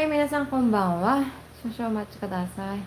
はい、皆さんこんばんは。少々お待ちください。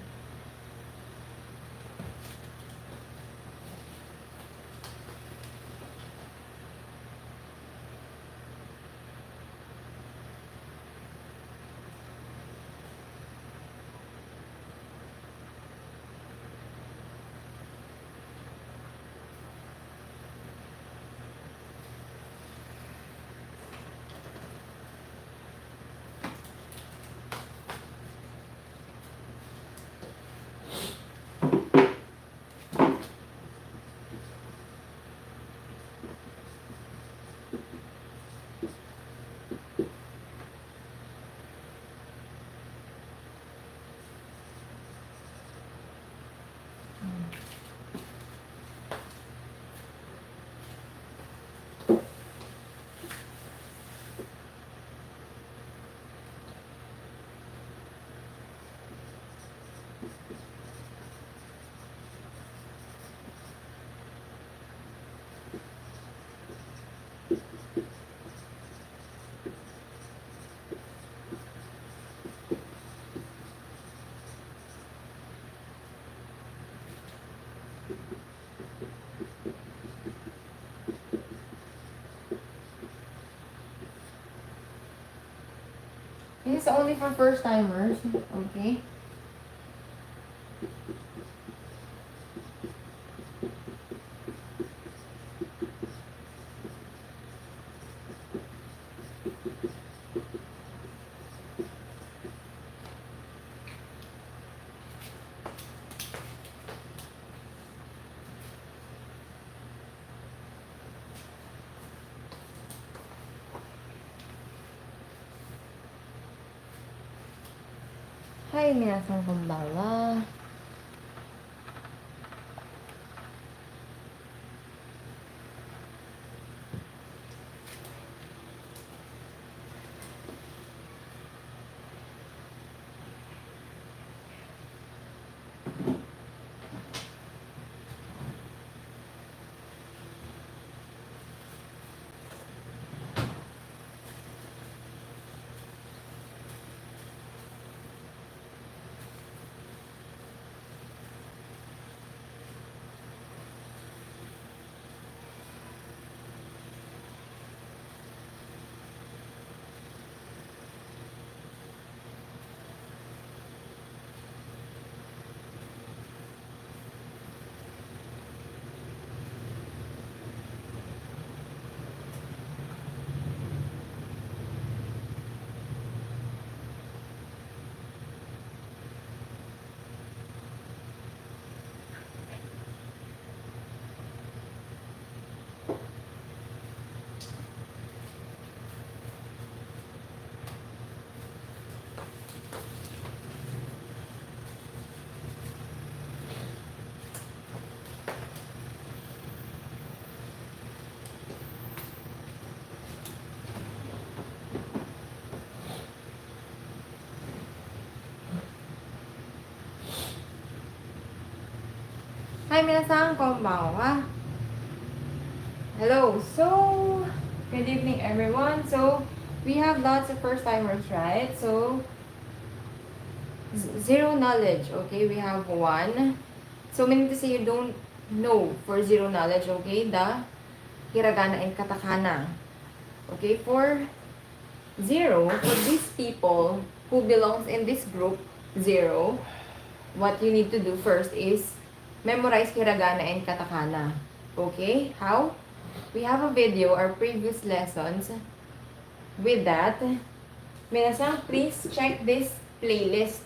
This is only for first timers, okay? Hi, 皆さんこんばんは。Hi, 皆さんこんばんは。Hello. So, good evening, everyone. So, we have lots of first timers, right? So, zero knowledge, okay? We have one. So, meaning to say you don't know for zero knowledge, okay? The hiragana and katakana. Okay, for zero, for these people who belongs in this group, zero, what you need to do first is memorize hiragana and katakana. Okay, how? We have a video, our previous lessons. With that, minasan, please check this playlist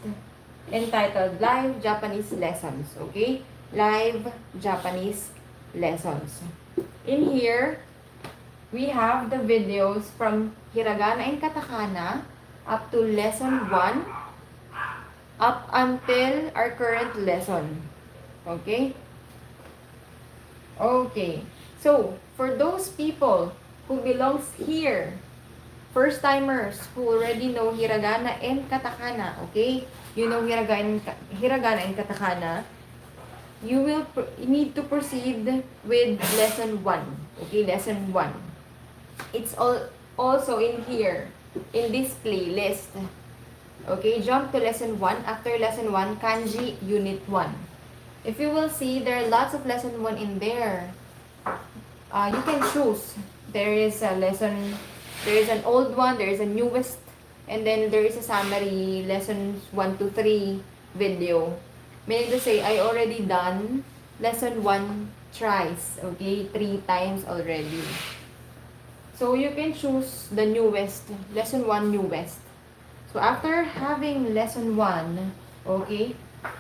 entitled Live Japanese Lessons. Okay, Live Japanese Lessons. In here, we have the videos from hiragana and katakana up to lesson 1 up until our current lesson. Okay? Okay. So, for those people who belongs here, first timers who already know hiragana and katakana, okay? You know hiragana and katakana, you will need to proceed with lesson 1. Okay, lesson 1. It's also in here, in this playlist. Okay, jump to lesson 1. After lesson 1, kanji unit 1. If you will see, there are lots of lesson 1 in there. You can choose. There is a lesson, there is an old one, there is a newest, and then there is a summary, lessons 1 to 3 video. Meaning to say, I already done lesson 1 twice, okay? 3 times already. So you can choose the newest, lesson 1 newest. So after having lesson 1, okay,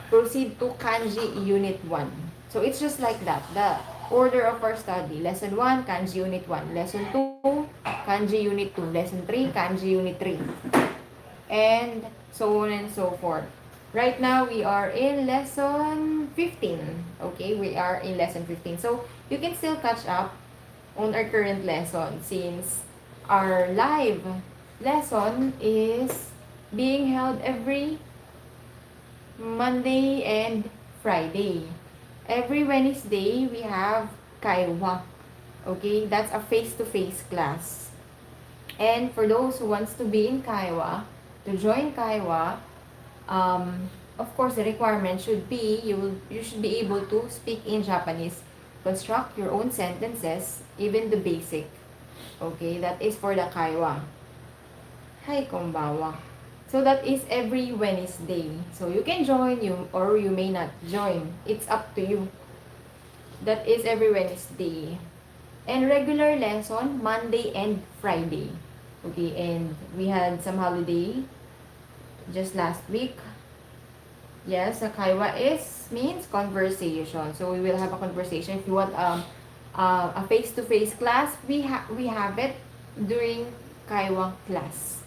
proceed to kanji unit 1. So it's just like that. The order of our study. Lesson 1, kanji unit 1. Lesson 2, kanji unit 2. Lesson 3, kanji unit 3. And so on and so forth. Right now, we are in lesson 15. Okay, we are in lesson 15. So you can still catch up on our current lesson since our live lesson is being held every Monday and Friday. Every Wednesday, we have Kaiwa. Okay, that's a face-to-face class. And for those who wants to be in Kaiwa, to join Kaiwa, of course, the requirement should be you should be able to speak in Japanese, construct your own sentences, even the basic. Okay, that is for the Kaiwa. Hi, konbawa. So that is every Wednesday. So you can join or you may not join. It's up to you. That is every Wednesday. And regular lesson, Monday and Friday. Okay, and we had some holiday just last week. Yes, a kaiwa means conversation. So we will have a conversation. If you want a face-to-face class, we have it during kaiwa class.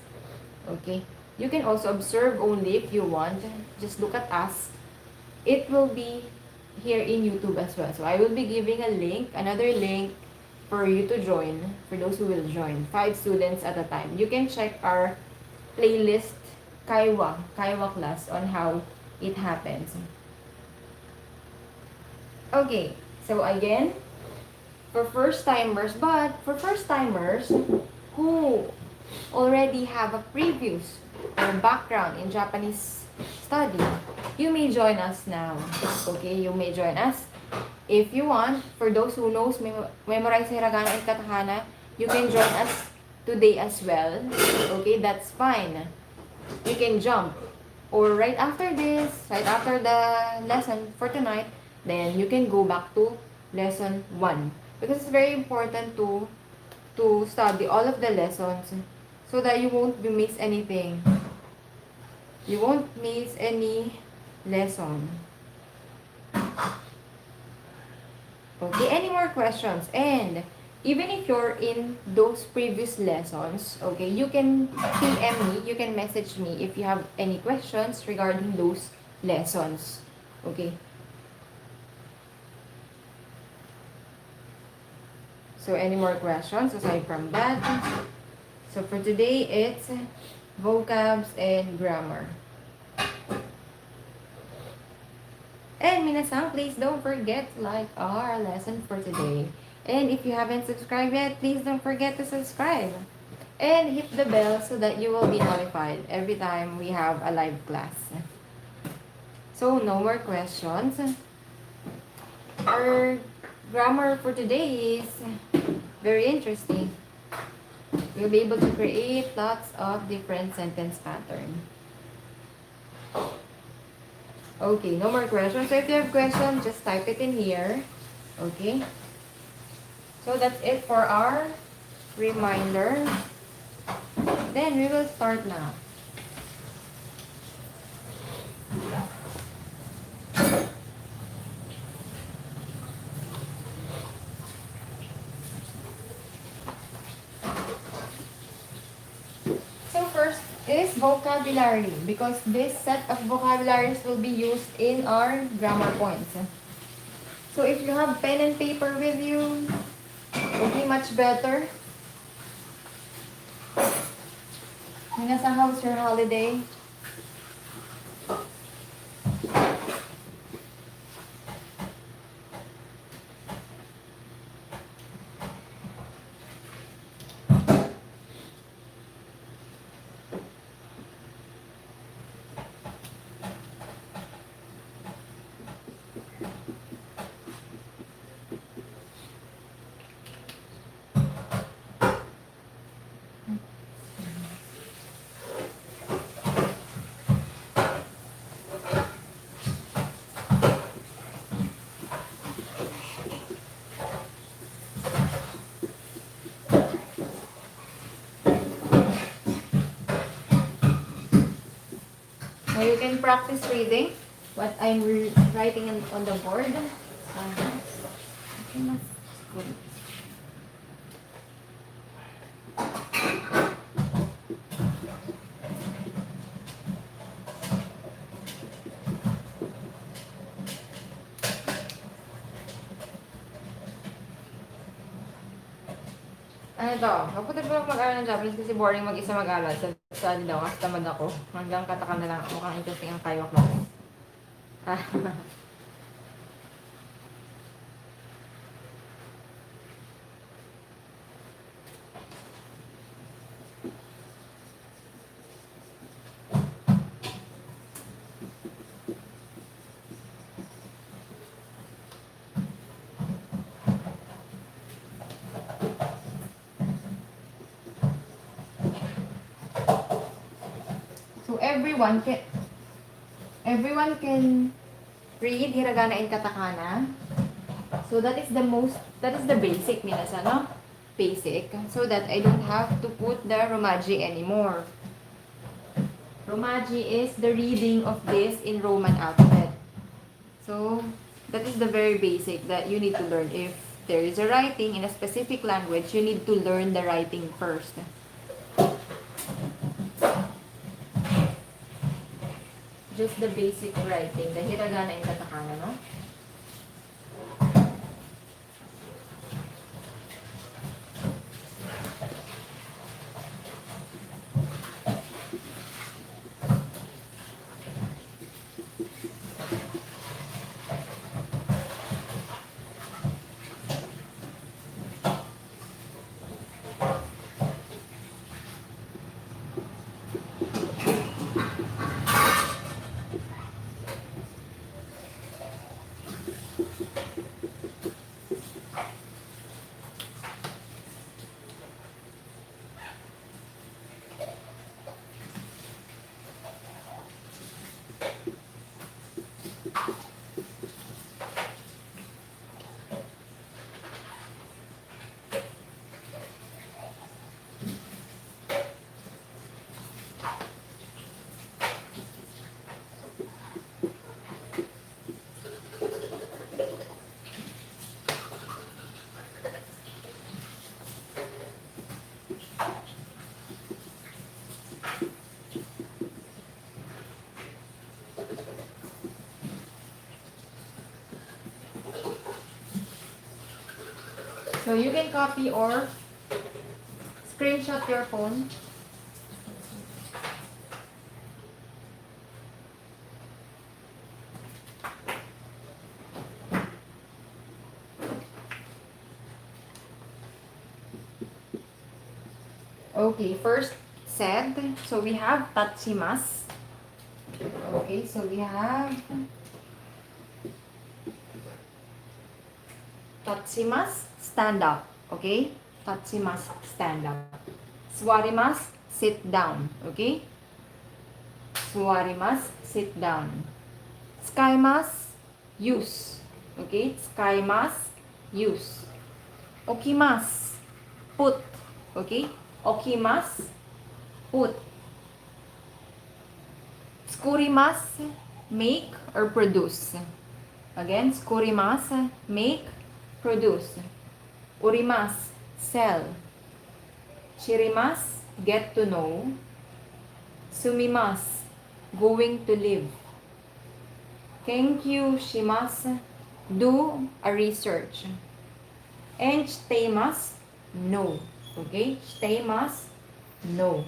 Okay. You can also observe only if you want. Just look at us. It will be here in YouTube as well. So I will be giving a link, another link for you to join, for those who will join. 5 students at a time. You can check our playlist, Kaiwa class, on how it happens. Okay, so again, for first-timers, but for first-timers who already have a previous or background in Japanese study, you may join us now. Okay, you may join us. If you want, for those who knows memorize hiragana and katakana, you can join us today as well. Okay, that's fine. You can jump. Or right after this, right after the lesson for tonight, then you can go back to lesson 1. Because it's very important to study all of the lessons so that you won't miss anything. You won't miss any lesson. Okay, any more questions? And even if you're in those previous lessons, okay, you can PM me, you can message me if you have any questions regarding those lessons. Okay. So any more questions aside from that? So for today, it's vocabs and grammar. And minasan, please don't forget to like our lesson for today. And if you haven't subscribed yet, please don't forget to subscribe. And hit the bell so that you will be notified every time we have a live class. So no more questions. Our grammar for today is very interesting. We'll be able to create lots of different sentence patterns. Okay, no more questions. So if you have questions, just type it in here. Okay. So that's it for our reminder. Then we will start now. So first is vocabulary, because this set of vocabularies will be used in our grammar points. So if you have pen and paper with you, it will be much better. Minasan, how's your holiday? Now you can practice reading what I'm writing on the board. Okay, mas good. Ano to? Maputin ko lang mag-aral ng Japanese kasi boring mag-isa mag-aral. Sa daw, kasi tamad ako. Hanggang katakam na lang. Mukhang interesting ang kaywak natin. So everyone can read hiragana and katakana. So that is the basic, minasan, no? Basic. So that I don't have to put the romaji anymore. Romaji is the reading of this in Roman alphabet. So that is the very basic that you need to learn. If there is a writing in a specific language, you need to learn the writing first. Just the basic writing, the hiragana and katakana, no? So you can copy or screenshot your phone. Okay, first set. So we have tatsimas. Okay, so we have tatsimas, stand up. Okay? Tatsimas, stand up. Swarimas, sit down. Okay? Swarimas, sit down. Skaimas, use. Okay? Skaimas, use. Okimas, put. Okay? Okimas, put. Skurimas, make or produce. Again, skurimas, make, produce. Urimas, sell. Shirimas, get to know. Sumimas, going to live. Kenkyu shimasu, do a research. And shiteimasu, no. Okay? Shiteimasu, no.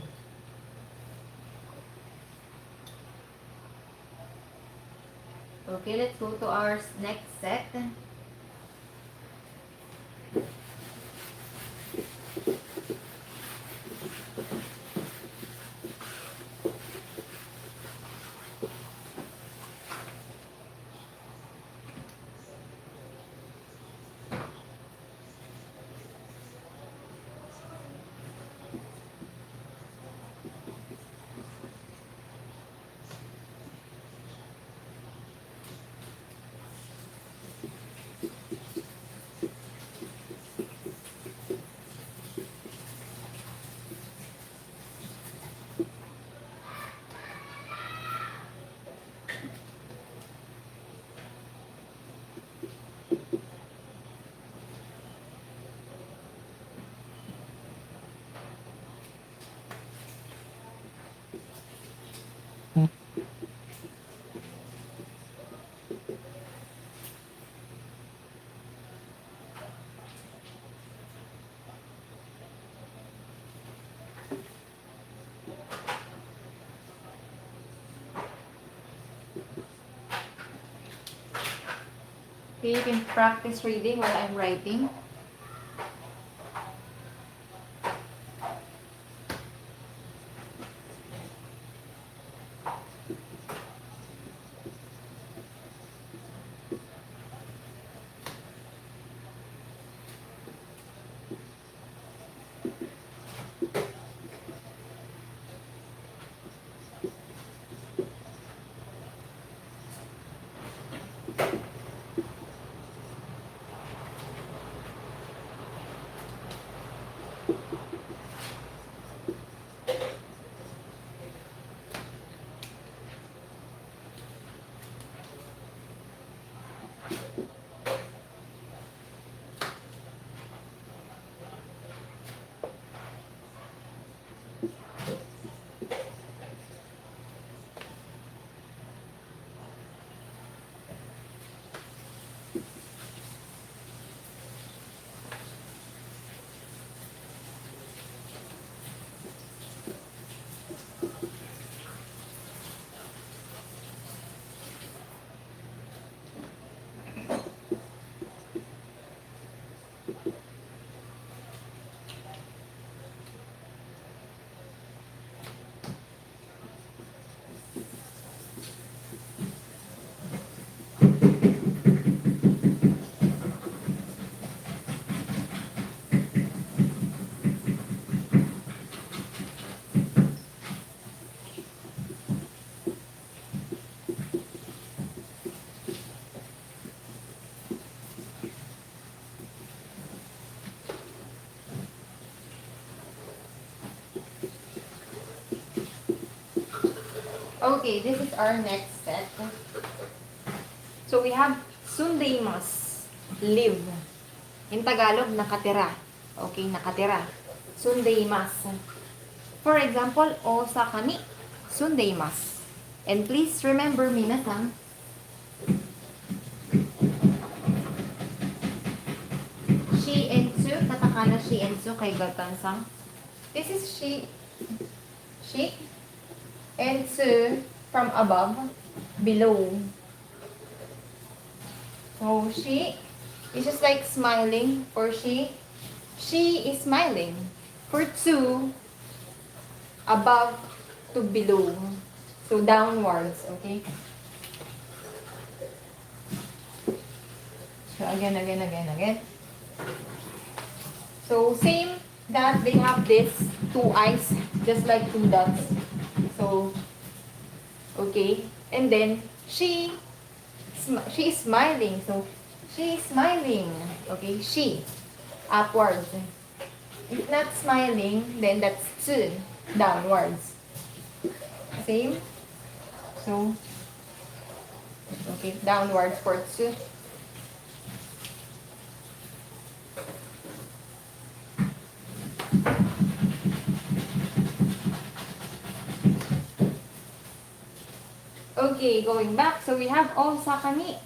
Okay, let's go to our next set. Okay, you can practice reading while I'm writing. Okay, this is our next set. So we have sundaimasu, live. In Tagalog, nakatira. Okay, nakatira. Sundaimasu. For example, osaka ni sundaimasu. And please remember, minasan, shi and su, katakana shi and su kay gatan-san. This is shi, and su from above, below. So she is just like smiling for she. She is smiling. For two, above to below. So downwards, okay? So again. So same that they have this two eyes, just like two dots. So, okay. And then she is smiling. So, she is smiling. Okay, she. Upwards. If not smiling, then that's tsu. Downwards. Same. So, okay, downwards for tsu. Okay, going back. So we have Osaka ni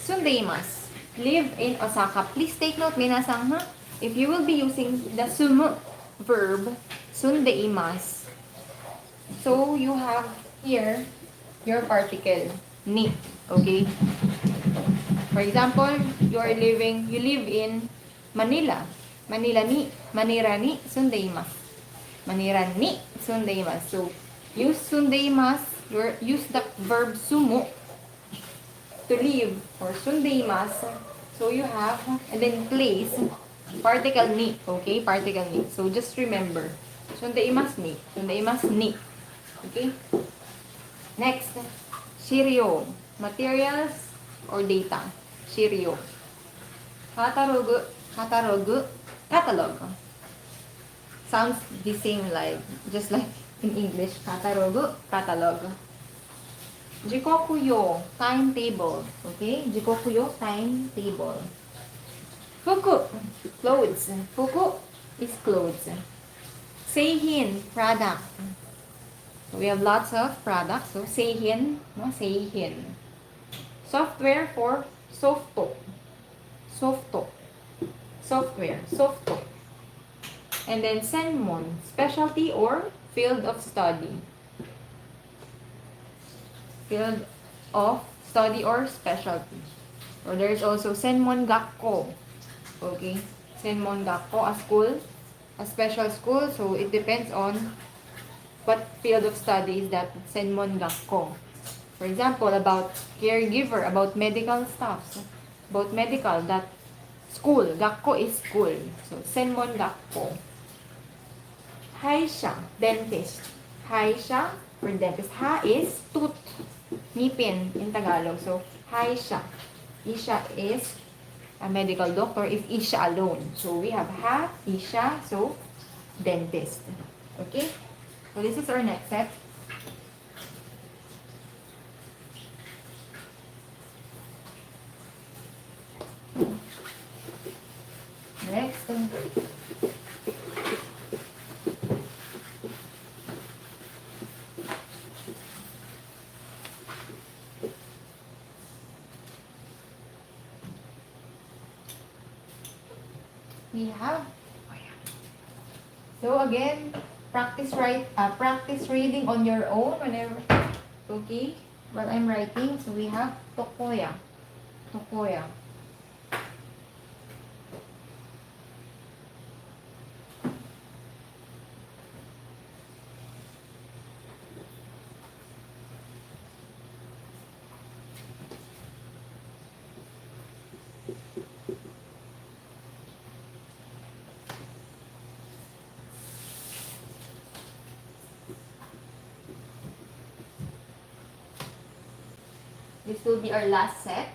sundaimasu. Live in Osaka. Please take note, minasan, ha? If you will be using the sumu verb, sundaimasu, so you have here your particle, ni. Okay? For example, you live in Manila. Manila ni sundaimasu. Manila ni sundaimasu. So, use sundaimasu. Use the verb sumu to live or sundaimasu. So you have, and then place particle ni. Okay, particle ni. So just remember, sundaimasu ni. Okay. Next, shiryo, materials or data. Shiryo. Catalog. Sounds the same, like just like in English, catalog. Jikokuyo, timetable. Okay? Jikokuyo, timetable. Fuku, clothes. Fuku is clothes. Seihin, product. So we have lots of products. So seihin, no? Seihin. Software for softo. Software, softo. And then senmon, specialty or field of study. Field of study or specialty. Or there is also Senmon Gakko. Okay? Senmon Gakko, a school, a special school. So, it depends on what field of study is that Senmon Gakko. For example, about caregiver, about medical stuff. So, about medical, that school. Gakko is school. So, Senmon Gakko. Haisha, dentist. Haisha for dentist. Ha is tooth. Ngipin in Tagalog. So, Haisha. Isha is a medical doctor if Isha alone. So, we have Ha, Isha, so, dentist. Okay? So, this is our next set. Next. We have, so again, practice reading on your own whenever, okay, while I'm writing. So we have Tokoya. Tokoya. This will be our last set.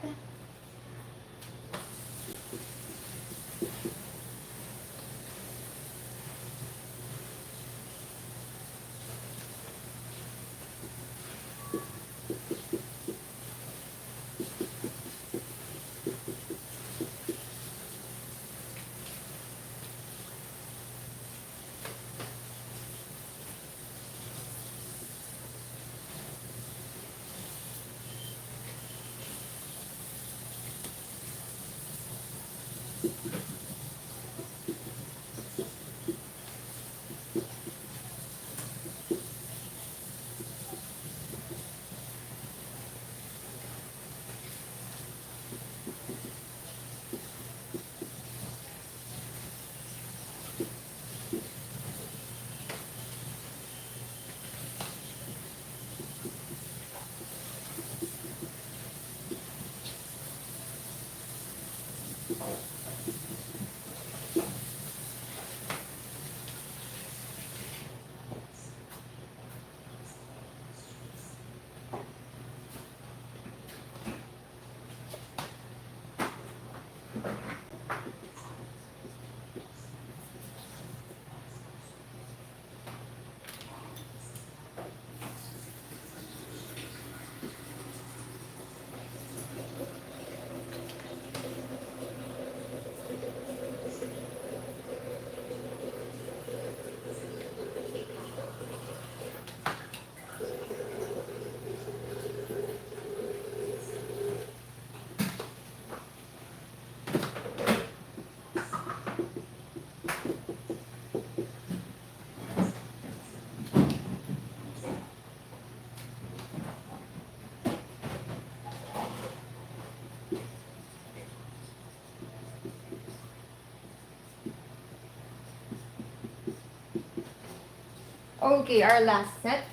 Okay, our last set.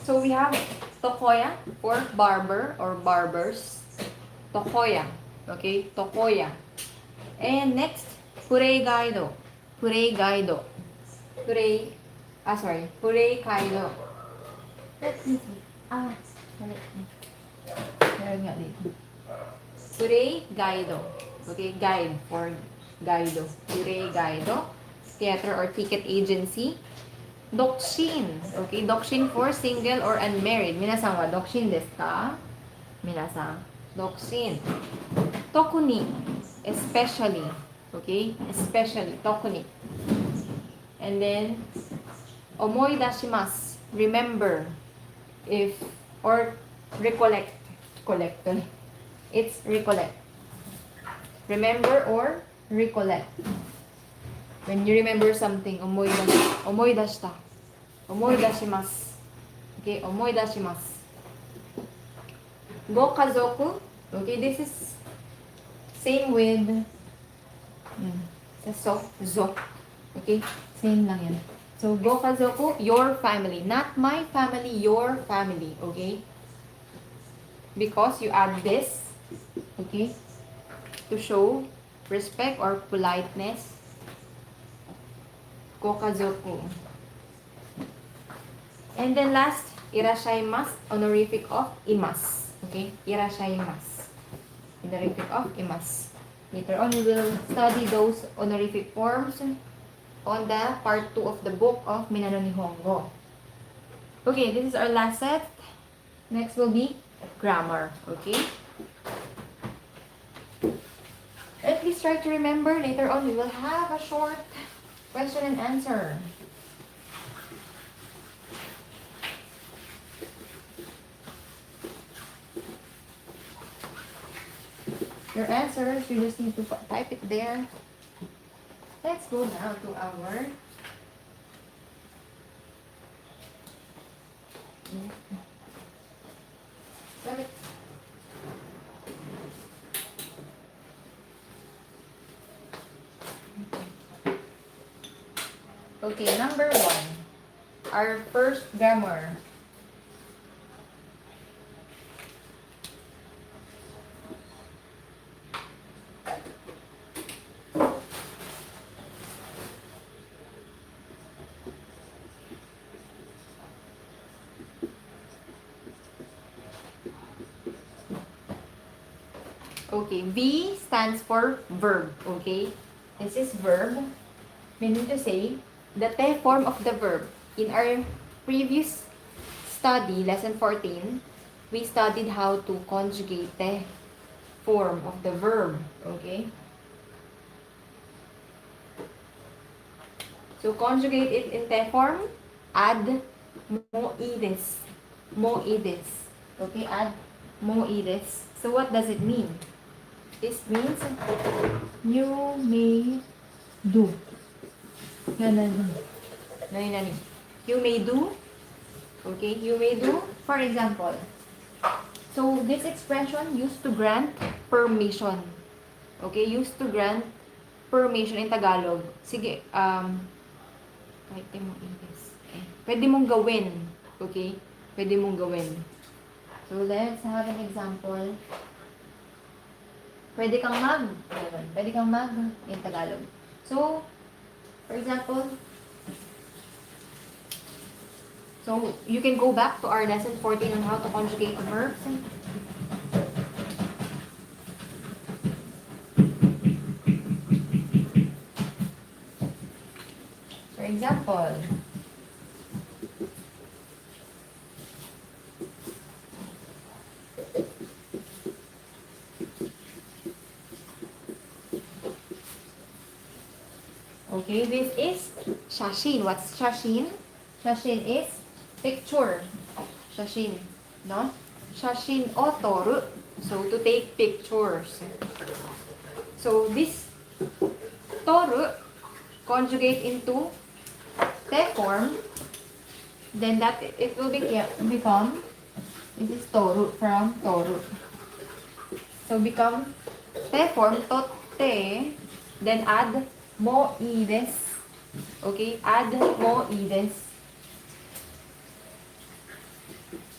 So we have Tokoya for barber or barbers. Tokoya. Okay, Tokoya. And next, Purei Gaido. Purei Gaido. Purei Kaido. Let me see. Meron nga dito. Purei Gaido. Okay, guide for Gaido. Purei Gaido. Theater or ticket agency. Dokshin. Okay, dokshin for single or unmarried. Minasan wa dokshin desu ka? Minasan. Dokshin. Tokuni. Especially. Okay? Especially. Tokuni. And then, omoi dashimasu. Remember. If, or recollect. Collect. It's recollect. Remember or recollect. When you remember something, omoi dashita. Omoi dashimasu. Okay, omoi dashimasu. Go kazoku Okay, this is same with sa zo. Okay, same lang yan. So, gokazoku, your family. Not my family, your family. Okay? Because you add this, okay, to show respect or politeness. Gokazoku. And then last, irashaimasu, honorific of imasu. Okay? Irashaimasu. Honorific of imasu. Later on, we will study those honorific forms on the part 2 of the book of Minna no Nihongo. Okay, this is our last set. Next will be grammar. Okay? And please try to remember, later on we will have a short question and answer. Your answers, you just need to type it there. Let's go now to our Okay, number 1. Our first grammar. Okay, V stands for verb, okay? This is verb, meaning to say, the te form of the verb. In our previous study, lesson 14, we studied how to conjugate te form of the verb, okay? So, conjugate it in te form, add moides. Moides. Okay, add moides. So, what does it mean? This means you may do. You may do. Okay, you may do. For example, so this expression used to grant permission. Okay, used to grant permission in Tagalog. Sige, pwede mong gawin. Okay, pwede mong gawin. So let's have an example. Pwede kang mag in Tagalog. So, for example, so you can go back to our lesson 14 on how to conjugate verbs. For example, okay, this is shashin. What's shashin? Shashin is picture. Shashin, no? Shashin o toru. So, to take pictures. So, this toru conjugate into te form, then that it will become, this is toru, from toru. So, become te form, totte, then add moides. Okay, add moides.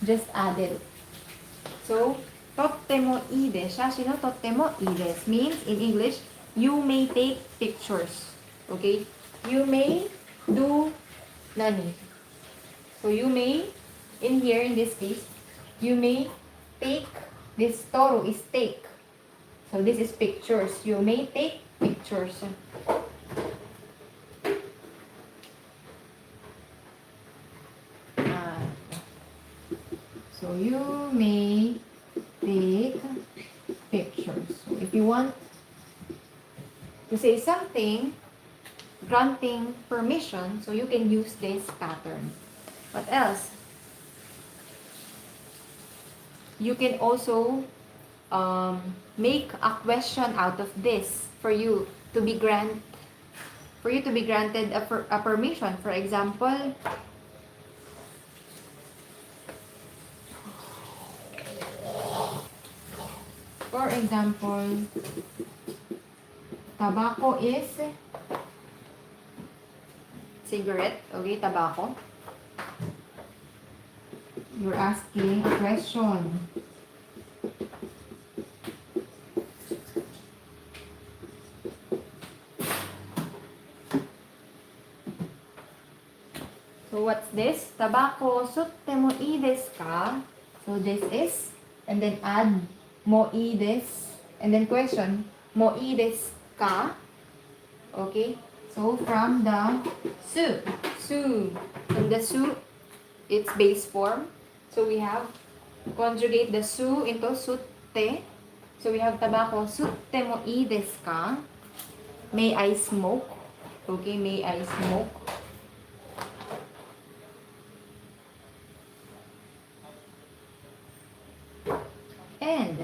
Just add it. So, tottemoide. Shashi no tottemoides means in English, you may take pictures. Okay? You may do nani. So, you may, in here, in this case, you may take, this toru is take. So, this is pictures. You may take pictures. So, you may take pictures. So, if you want to say something, granting permission, so you can use this pattern. What else? You can also make a question out of this for you to be granted a permission. For example, For example, tobacco is cigarette. Okay, tobacco. You're asking a question. So, what's this? Tobacco, sutte mo i desu ka? So, this is, and then add mo i desu, and then question, mo i desu ka? Okay, so from the from the su, its base form. So, we have conjugate the su into sutte. So, we have tobacco, sutte mo i desu ka? May I smoke? Okay, may I smoke? And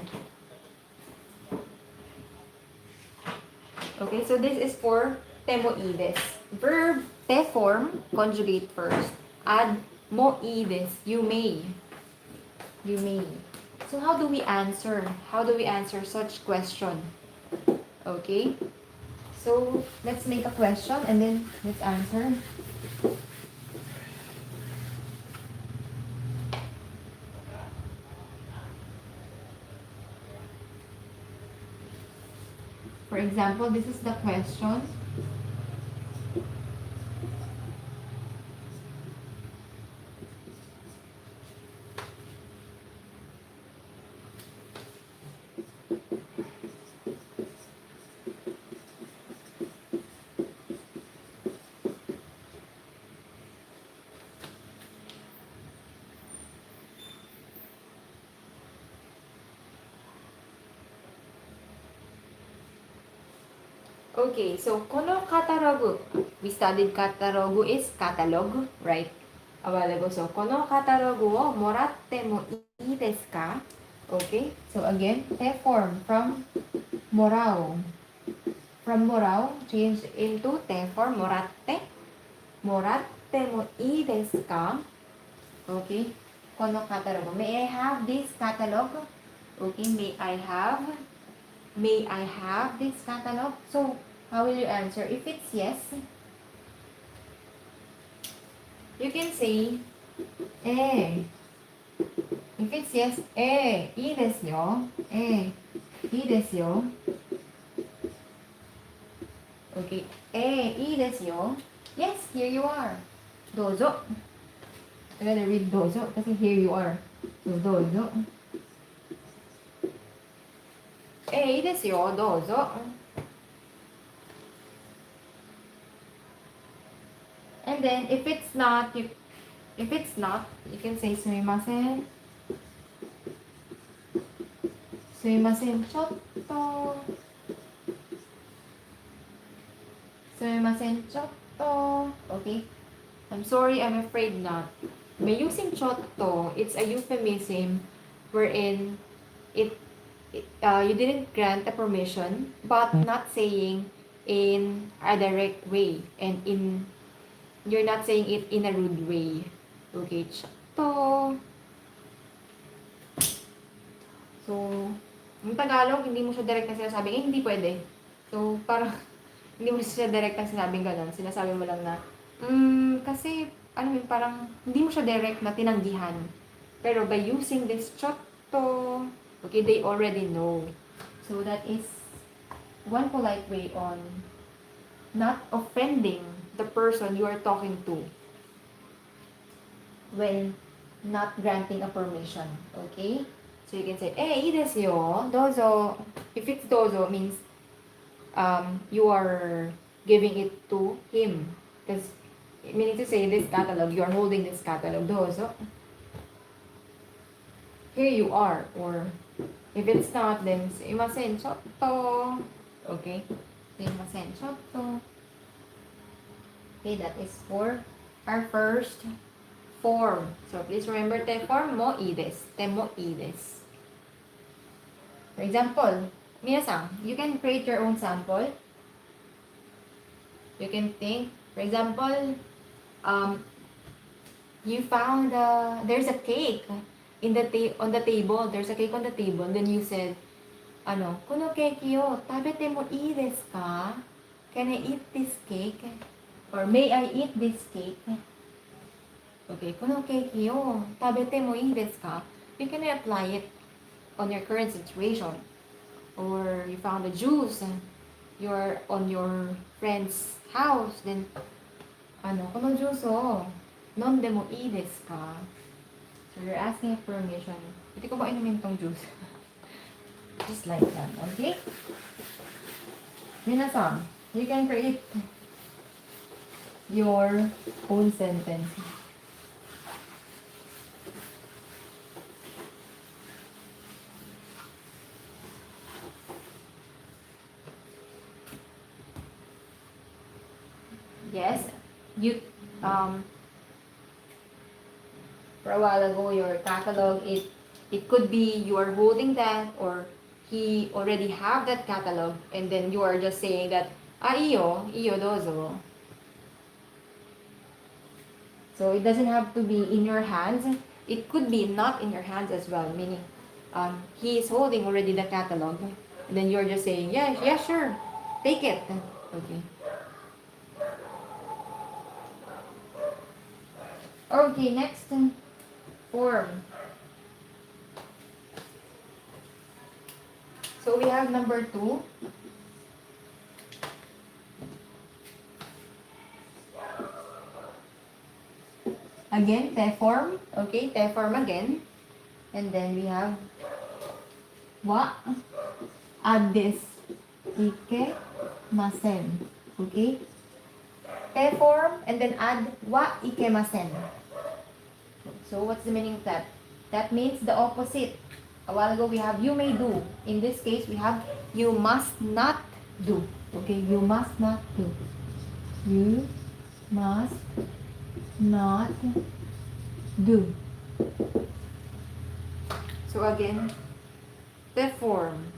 okay, so this is for temoides. Verb te form, conjugate first. Add moides, you may. You may. So how do we answer? How do we answer such question? Okay. So let's make a question and then let's answer. For example, this is the question. Okay, so kono katalogu. We studied katalogu is catalog, right? A while ago. So kono katalogu wo moratte mo ii desu ka? Okay, so again, te form from morao. From morao, change into te form moratte. Moratte mo ii desu ka? Okay, kono katalogu. May I have this catalog? Okay, may I have this catalog? So, how will you answer? If it's yes, you can say, eh. If it's yes, eh, ii desu yo. Eh, ii desu yo. Okay, eh, ii desu yo. Yes, here you are. Dozo. I'm gonna read dozo kasi here you are. So, dozo. Eh, ii desu yo, dozo. And then, if it's not, you can say sumimasen. Sumimasen, chotto. Sumimasen, chotto. Okay. I'm sorry, I'm afraid not. By using chotto, it's a euphemism wherein you didn't grant a permission, but not saying in a direct way, and you're not saying it in a rude way. Okay, chotto. So, yung Tagalog, hindi mo siya direct na sinasabing, eh, hindi pwede. So, parang, hindi mo siya direct na sinabing gano'n. Sinasabi mo lang na, kasi, ano yun, parang, hindi mo siya direct na tinanggihan. Pero by using this chotto, okay, they already know. So, that is one polite way on not offending the person you are talking to when not granting a permission. Okay? So, you can say, eh, ii desu yo, dozo. If it's dozo, means you are giving it to him. Because, meaning to say, this catalog, you are holding this catalog, dozo. Here you are. Or, if it's not, then, sumimasen, chotto. Okay? Sumimasen, chotto. Okay, that is for our first form. So, please remember the form, moides. Temoides. For example, minasan, you can create your own sample. You can think, for example, you found there's a cake on the table. There's a cake on the table. And then you said, Kono keki o tabete mo ii desu ka? Can I eat this cake? Or may I eat this cake? Okay, kono keki o tabete mo ii desu ka? You can apply it on your current situation. Or you found a juice and you're on your friend's house, then kono juice o nonde mo ii desu ka? So you're asking permission. Pwede ko ba inumin tong juice? Just like that, okay? Minasan, you can create your own sentence. Yes, you for a while ago your catalog, it could be you are holding that, or he already have that catalog, and then you are just saying that iyo dozo. So it doesn't have to be in your hands. It could be not in your hands as well, meaning he is holding already the catalog, and then you're just saying yeah sure, take it. Okay. Okay, next form. So we have number 2. Again, te form. Okay, te form again. And then we have wa add this ike masen. Okay? Te form and then add wa ikemasen. So what's the meaning of that? That means the opposite. A while ago we have you may do. In this case we have you must not do. Okay, you must not do. You must not do. So again, the form.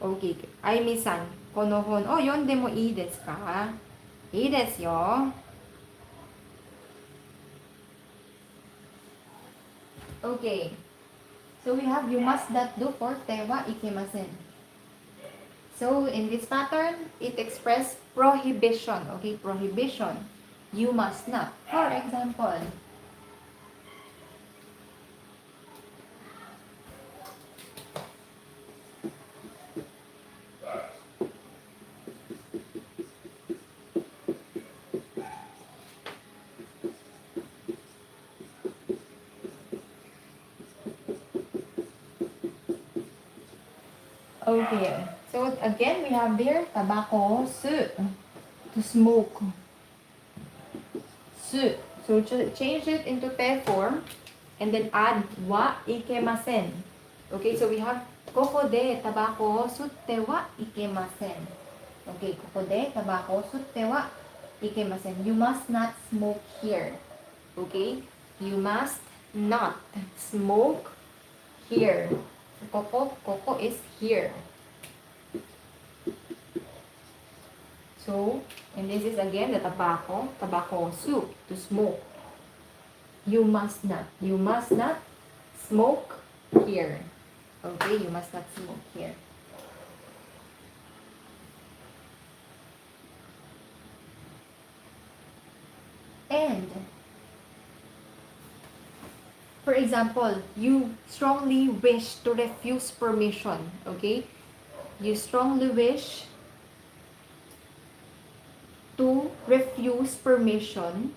Okay, Aimi-san, kono hon o yonde mo ii desu ka? Ii desu yo. Okay. So we have you must not do for te wa ikemasen. So in this pattern, it expresses prohibition. Okay, prohibition. You must not. For example, okay. So again, we have there tobacco, su, to smoke. Su. So change it into te form and then add wa ikemasen. Okay, so we have koko de tabako sutte wa ikemasen. Okay, koko de tabako sutte wa ikemasen. You must not smoke here. Okay, you must not smoke here. Koko is here. So, and this is again the tobacco soup, to smoke. You must not smoke here. Okay, you must not smoke here. And, for example, you strongly wish to refuse permission. Okay, you strongly wish to refuse permission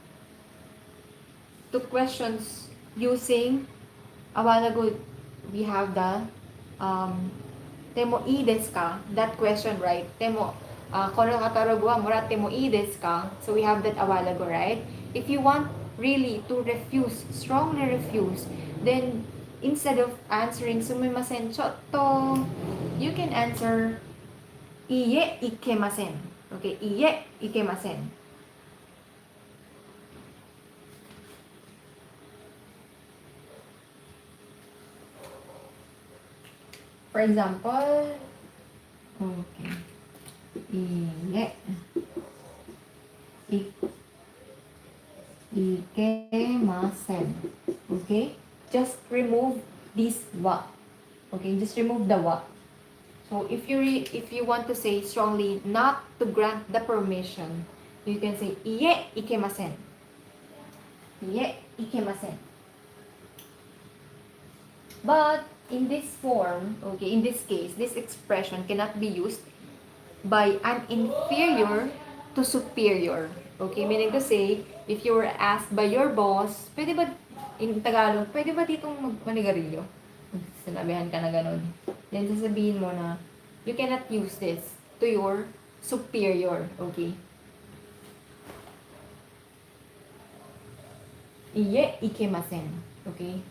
to questions using, a while ago we have the temo ii desu ka, that question, right? Temo kono katarogu wa moratte mo ii desu ka? So we have that a while ago, right? If you want really to refuse, strongly refuse, then instead of answering sumimasen chotto, you can answer iie ikemasen. Okay, iie ikemasen. For example, okay, iie ikemasen. Okay, just remove the Okay, just remove the wa. So if you want to say strongly not to grant the permission, you can say iye ikemasen. Iye ikemasen. But in this form, okay, in this case, this expression cannot be used by an inferior to superior. Okay, meaning to say, if you were asked by your boss, pwede ba, in Tagalog, pwede ba ditong manigarilyo? Sinabihan ka na ganun. Then sasabihin mo na, you cannot use this to your superior. Okay? Iye ikemasen. Okay?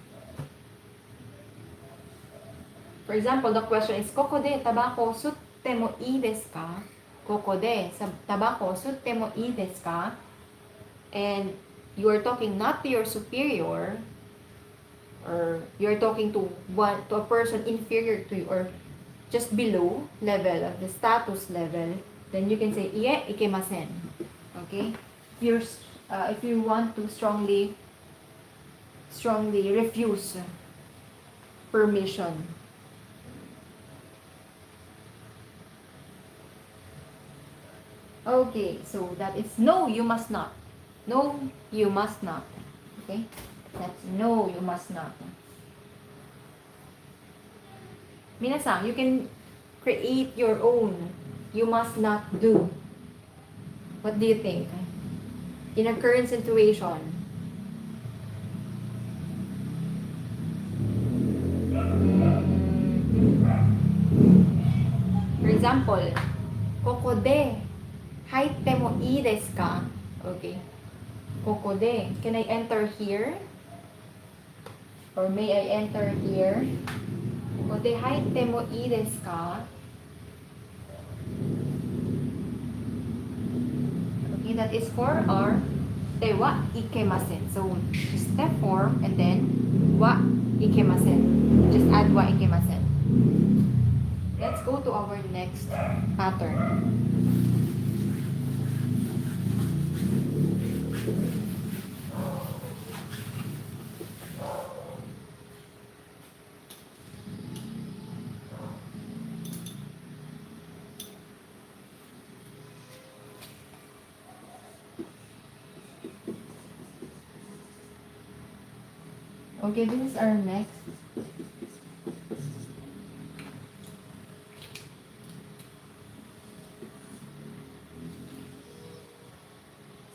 For example, the question is, koko de tabako sutte mo ii desu ka? Koko de tabako sutte mo ii desu ka? And you are talking not to your superior, or you're talking to a person inferior to you, or just below level of the status level, then you can say iye ikemasen. Okay? If you want to strongly refuse permission. Okay, so that is no, you must not. No, you must not. Okay? That's no, you must not. Minasan, you can create your own you must not do. What do you think? In a current situation. For example, koko de haite mo ii desu ka? Okay. Koko de, can I enter here? Or may I enter here? Koko de haite mo ii desu ka? Okay, that is for our te wa ikemasen. So, just step form and then wa ikemasen. Just add wa ikemasen. Let's go to our next pattern. Okay, this is our next.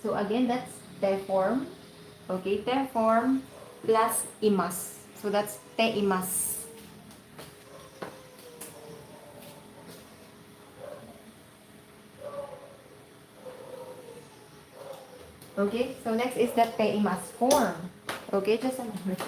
So again, that's te form. Okay, te form plus imas. So that's te imas. Okay, so next is the te imas form. Okay, just a moment.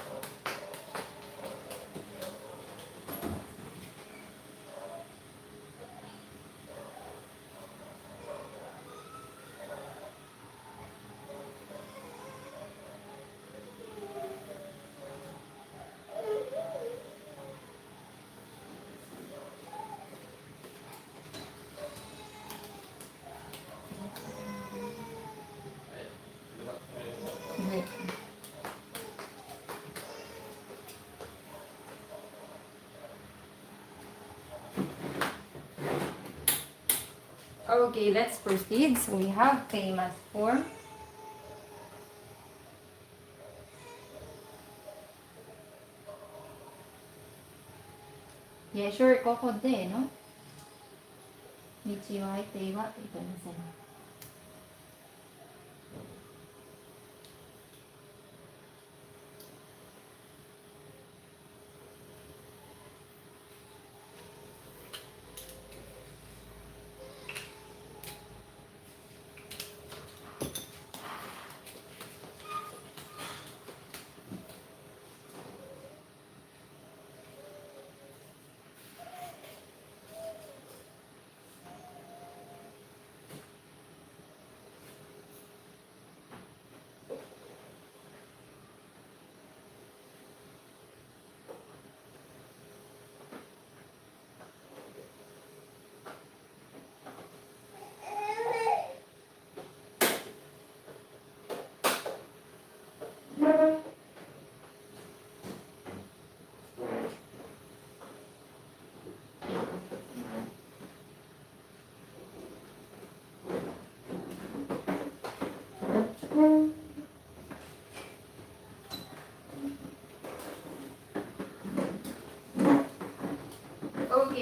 Okay, let's proceed. So we have famous form. Yeah, sure, koko de, no? Nichi wa te wa ikemasen.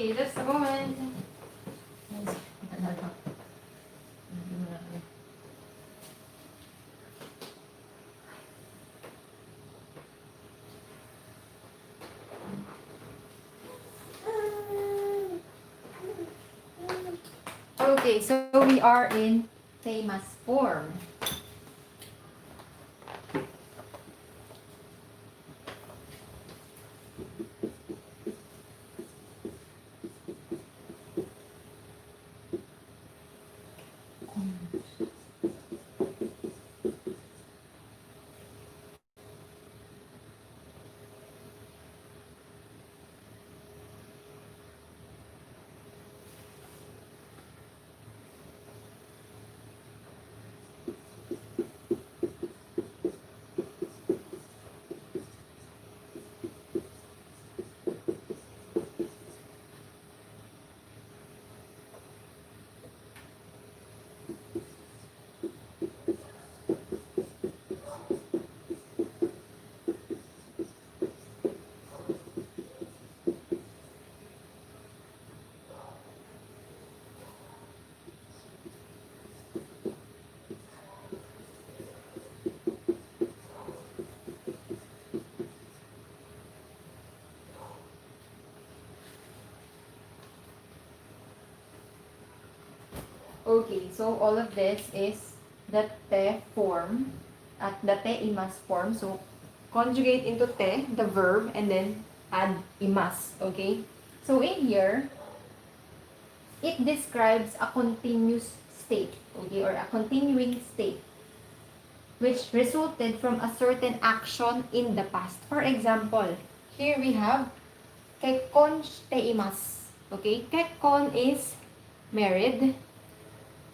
Okay, just a moment. Okay, so we are in famous form. Okay, so all of this is the te form at the te imas form. So conjugate into te, the verb, and then add imas. Okay? So in here, it describes a continuous state, okay, or a continuing state, which resulted from a certain action in the past. For example, here we have kekkon shite imasu. Okay? Kekkon is married.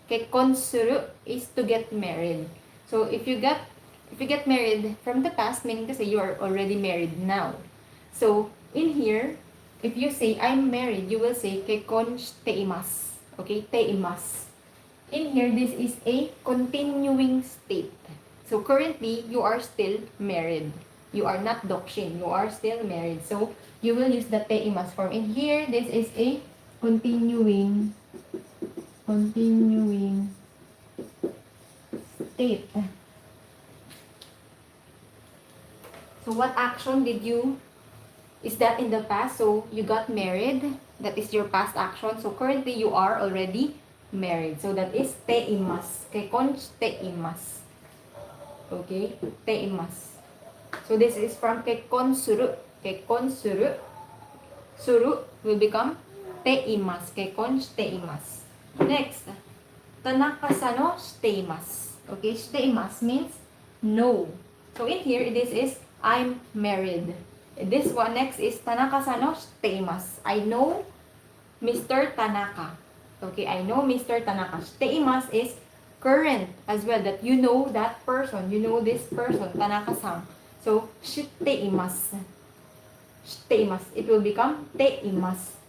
Kekkon suru is to get married. So if you get married from the past, meaning to say you are already married now. So in here, if you say I'm married, you will say kekkon shite imasu. Okay, te imasu. In here, this is a continuing state. So currently, you are still married. You are not dokshin. You are still married. So you will use the te imasu form. In here, this is a continuing state. So what action is that in the past? So you got married. That is your past action. So currently you are already married. So that is te imasu. Kekkon te imasu. Okay? Te imasu. So this is from kekkon suru. Kekkon suru. Suru will become te imasu. Kekkon te imasu. Next, tanaka no shite imasu. Okay, shite imasu means no. So in here, this is I'm married. This one next is tanaka no shite imasu. I know Mr. Tanaka. Okay, I know Mr. Tanaka. Shite imasu is current as well, that you know that person. You know this person, Tanaka-san. So, shite imasu. Shite imasu. It will become te imasu.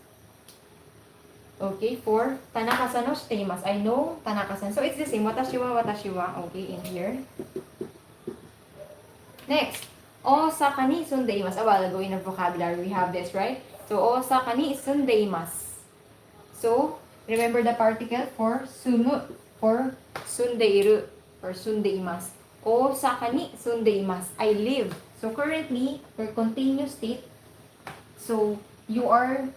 Okay, for Tanaka-san no shite imasu. I know Tanaka-san. So, it's the same. Watashi wa, watashi wa. Okay, in here. Next, osaka ni sundaimasu. A while ago in our vocabulary, we have this, right? So, osaka ni sundaimasu. So, remember the particle for sumu, for sundeiru, or sundaimasu. Osaka ni sundaimasu. I live. So, currently, for continuous state, so, you are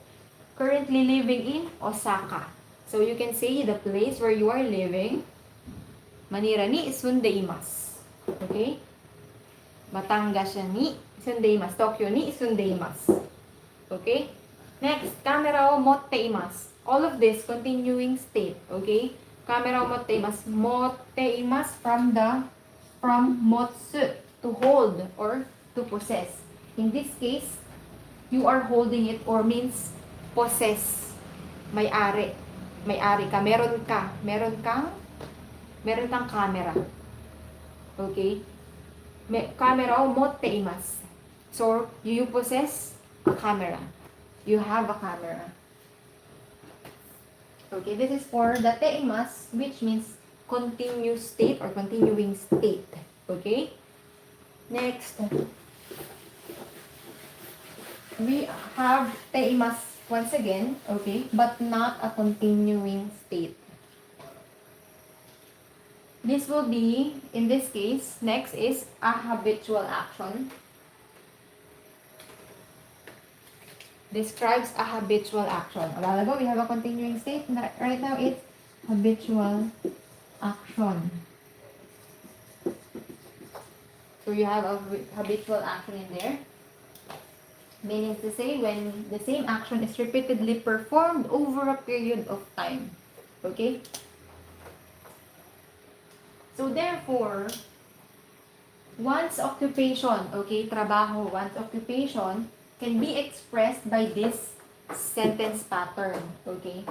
currently living in Osaka. So, you can say the place where you are living, Manira ni sundaimasu. Okay? Batangas ni sundaimasu. Tokyo ni sundaimasu. Okay? Next, kamera o motte imasu. All of this continuing state. Okay? Kamera o motte imasu. Motte imasu from motsu, to hold or to possess. In this case, you are holding it or means possess. May-ari. May-ari ka. Meron kang camera. Okay? Camera o motte imasu. So, you possess a camera. You have a camera. Okay, this is for the te imasu, which means continuous state or continuing state. Okay? Next, we have te imasu Once again, okay, but not a continuing state. This will be, in this case, next is a habitual action. Describes a habitual action. A while ago, we have a continuing state. Right now, it's habitual action. So you have a habitual action in there. Meaning to say, when the same action is repeatedly performed over a period of time. Okay? So therefore, one's occupation, okay, trabaho, one's occupation can be expressed by this sentence pattern, okay?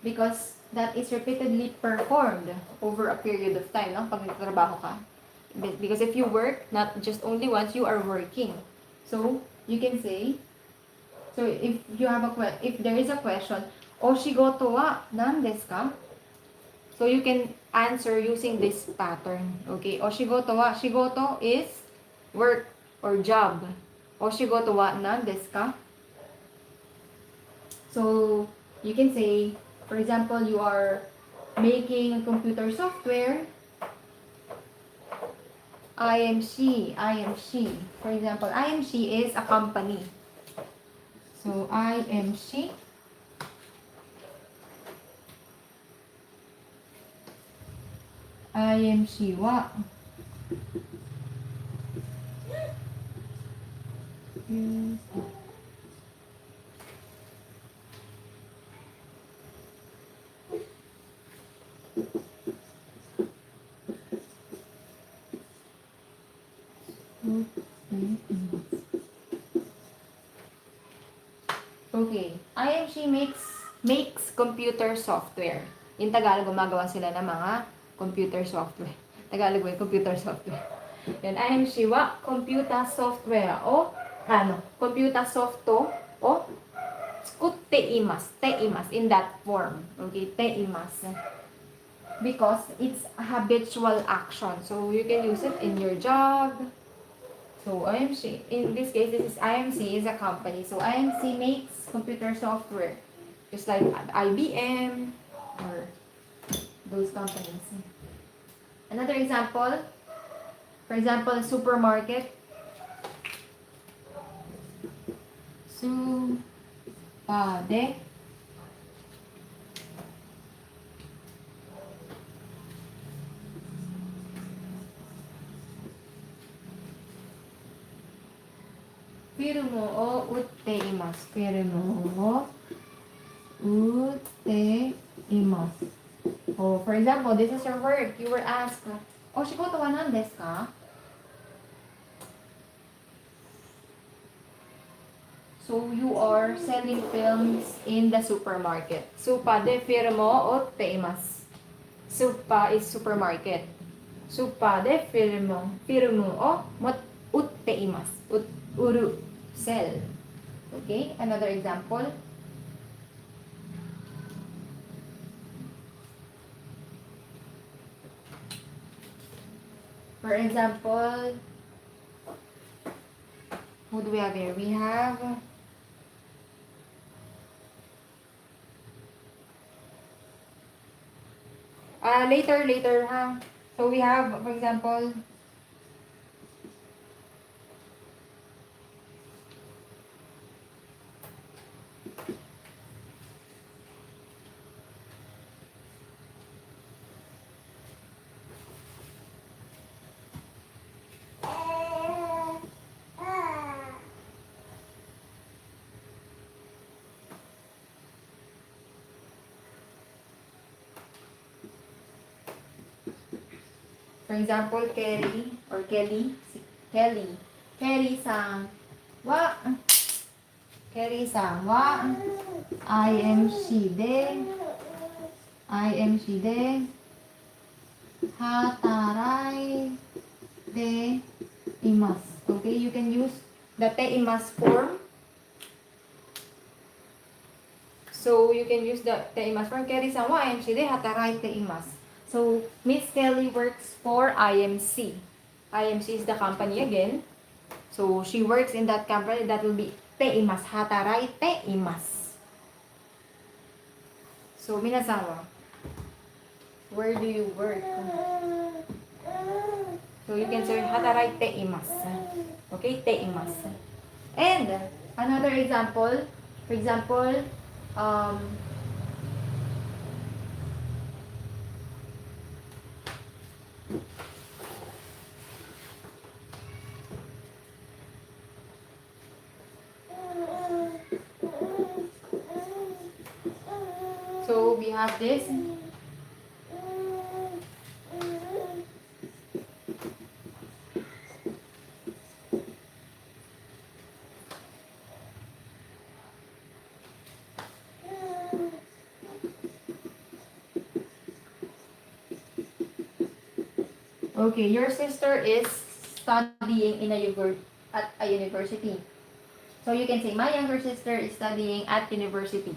Because that is repeatedly performed over a period of time, no? Pag nagtatrabaho ka. Because if you work, not just only once, you are working. So, you can say, so if you have if there is a question, Oshigoto wa nan desu ka? So you can answer using this pattern. Okay? Oshigoto wa, shigoto is work or job. Oshigoto wa nan desu ka? So you can say, for example, you are making computer software. IMC. For example, IMC is a company. So, IMC. IMC wa. Okay. IMC makes computer software. In Tagalog, gumagawa sila ng mga computer software. Tagalog ay computer software. Yan, IMC wa computer software o computer softo o teimas in that form. Okay, teimas. Because it's a habitual action. So you can use it in your job. So IMC, in this case, this is IMC is a company. So IMC makes computer software. Just like IBM or those companies. Another example, for example, a supermarket. Supade. Firmo o utteimasu. Firmo o utteimasu. Oh, for example, this is your work. You were asked, "Oshigoto wa nan desu ka?" So you are selling films in the supermarket. Supa de firmo o utteimasu. Supa is supermarket. Supa de firmo o utteimasu. Uru, sell. Okay, another example. For example, who do we have here? We have later, huh? So we have, for example, Kelly sang wa IMC de hatarai de imasu. Okay, you can use the teimasu form. So you can use the teimasu form. Kelly-san wa IMC de hatarai de imasu. So Miss Kelly works for IMC. IMC is the company again. So she works in that company. That will be teimasu. Hatarai teimasu. So, minasan, where do you work? So, you can say, hatarai te imasu. Okay, te imasu. And, another example, for example, so we have this. Okay, your sister is studying in at a university. So you can say, my younger sister is studying at university.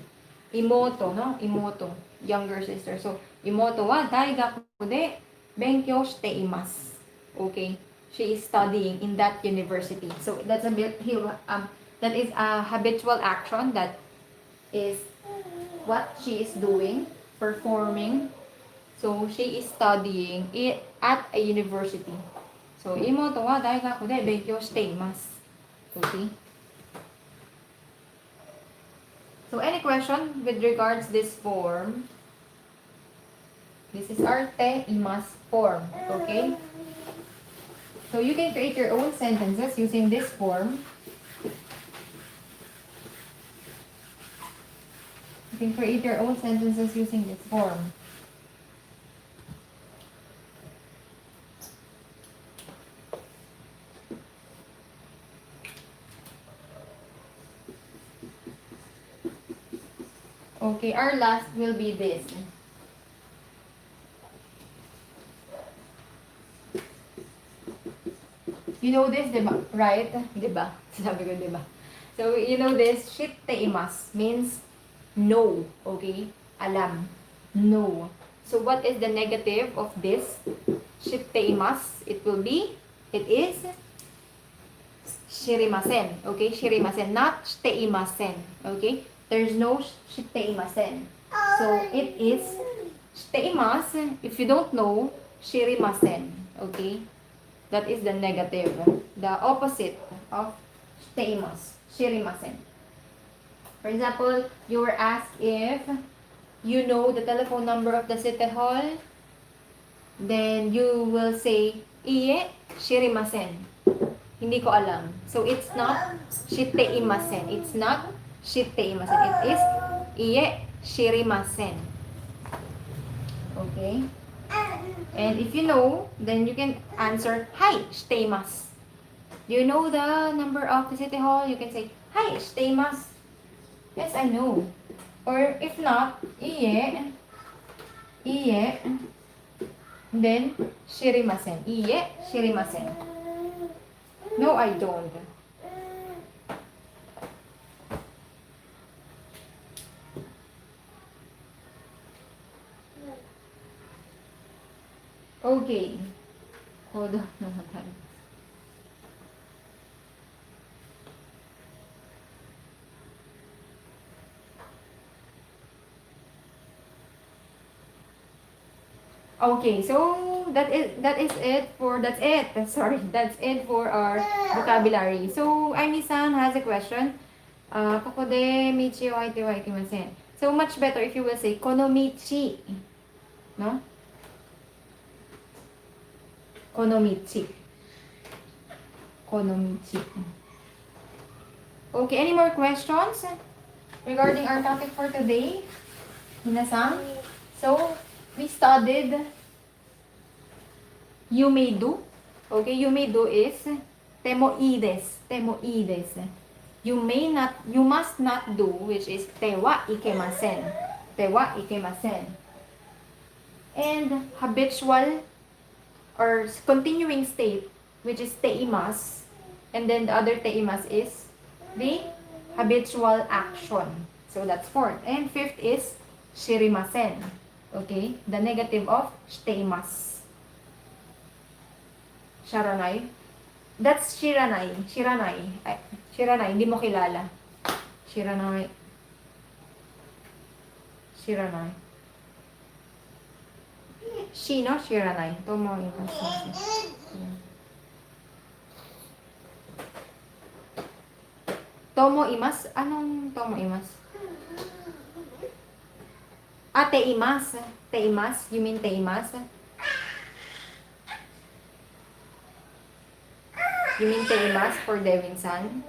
Imoto, no? Imoto, younger sister. So, imoto wa daigaku de benkyou shite imasu. Okay, she is studying in that university. So that's that is a habitual action that is what she is doing, performing. So, she is studying at a university. So, imoto wa daigaku de benkyou shite imasu. Okay? So, any question with regards this form? This is our te imasu form. Okay? So, you can create your own sentences using this form. You can create your own sentences using this form. Okay, our last will be this. You know this, diba? Right? Diba? Sabi ko, diba? So, you know this, shitte imasu means no. Okay? Alam. No. So, what is the negative of this? Shitte imasu. It is shirimasen. Okay? Shirimasen. Not shite imasen. Okay? There's no shite imasen. So, it is shite imasu. If you don't know, shirimasen. Okay? That is the negative. The opposite of shite imasu. Shirimasen. For example, you were asked if you know the telephone number of the city hall, then you will say, iie, shirimasen. Hindi ko alam. So, it's not shite imasen. It's not shite imasen. It is iie, shirimasen. Okay? And if you know, then you can answer, hi, shite imasu. Do you know the number of the city hall? You can say, hi, shite imasu. Yes, I know. Or if not, iie, then shirimasen. Iie, shirimasen. No, I don't. Okay. Hold on naman. Okay, so that's it for our vocabulary. So Aimi-san has a question. Kokode michi o aite wa ikimasen. So much better if you will say konomichi. No? Konomichi. Konomichi. Okay, any more questions regarding our topic for today? Minasan? So, we studied you may do. Okay, you may do is temoides. Temoides. You must not do, which is tewa ikemasen. Tewa ikemasen. And habitual or continuing state, which is teimas. And then the other teimas is the habitual action. So that's fourth. And fifth is shirimasen. Okay? The negative of shiteimasu. Sharanai. That's shiranai. Shiranai. Ay, shiranai. Hindi mo kilala. Shiranai. Shiranai. She, no? Shiranai. Tomo imasu. Tomo imas? Anong tomo imas? Ah, teimas. Teimas? You mean teimas? You mean teimas for Devin-san?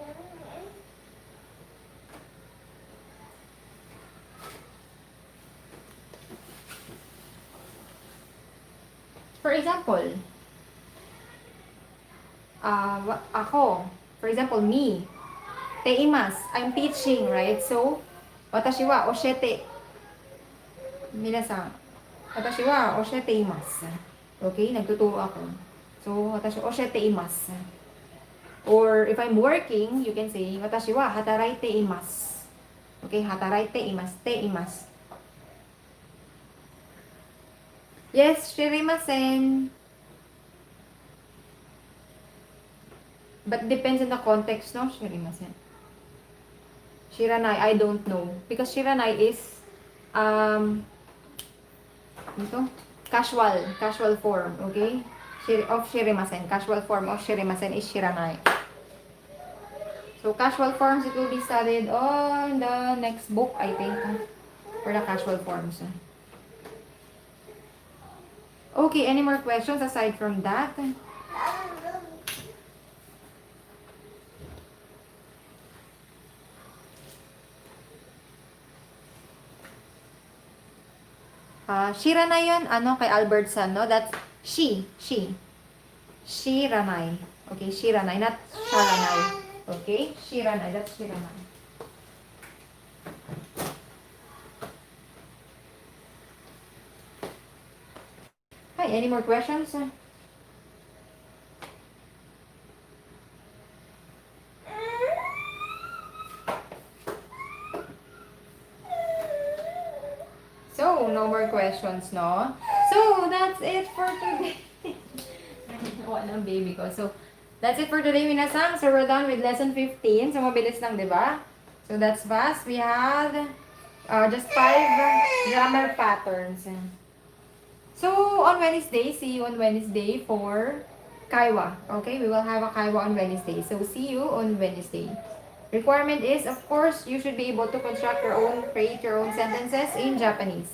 For example, ako, for example, me, teimas, I'm teaching, right? So, watashi wa oshete, minasan, watashi wa oshete imasu. Okay, nagtuturo ako. So, watashi oshete imasu. Or, if I'm working, you can say, watashi wa hataraite imasu. Okay, hataraite imasu, te imasu. Yes, shirimasen. But depends on the context, no? Shirimasen. Shiranai, I don't know. Because shiranai is, casual form, okay? Of shirimasen. Casual form of shirimasen is shiranai. So, casual forms, it will be studied on the next book, I think, for the casual forms. Okay, any more questions aside from that? Shiranai yun, kay Albertson, no? That's she. Shiranai. Okay, shiranai, not sharanai. Okay, shiranai, that's shiranai. Hi, any more questions? So, no more questions, no? So, that's it for today. Wala ng baby ko. So, that's it for today, minasang. So, we're done with lesson 15. So, mabilis lang, di ba? So, that's fast. We had just 5 grammar patterns. So, on Wednesday, see you on Wednesday for Kaiwa. Okay, we will have a Kaiwa on Wednesday. So, see you on Wednesday. Requirement is, of course, you should be able to construct your own, create your own sentences in Japanese.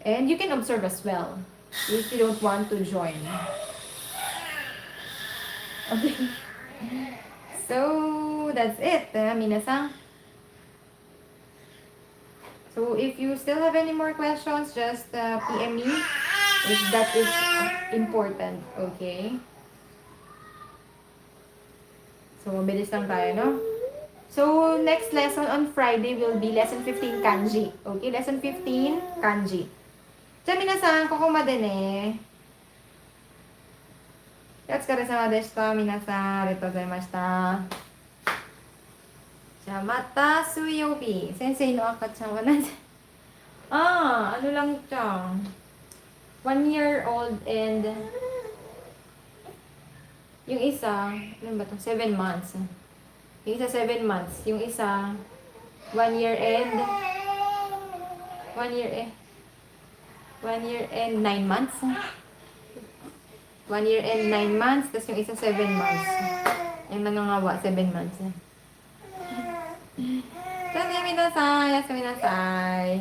And you can observe as well, if you don't want to join. Okay. So, that's it, minasan. So, if you still have any more questions, just PM me if that is important. Okay? So, mabilis lang tayo, no? So, next lesson on Friday will be lesson 15 kanji. Okay? Lesson 15 kanji. So, minasan, kokomade ne. Yatsukaresama deshita, minasan. Arigatou gozaimashita. じゃあ、また水曜日。先生の赤ちゃんは何歳？ano lang siya. 1-year-old and yung isa, ano ba ito? 7 months. Yung isa 7 months. Yung isa 1 year and 1 year 9 months. 1 year and 9 months. Tapos yung isa 7 months. Yung nangangawa, 7 months. じゃあね、皆さん、おやすみなさい。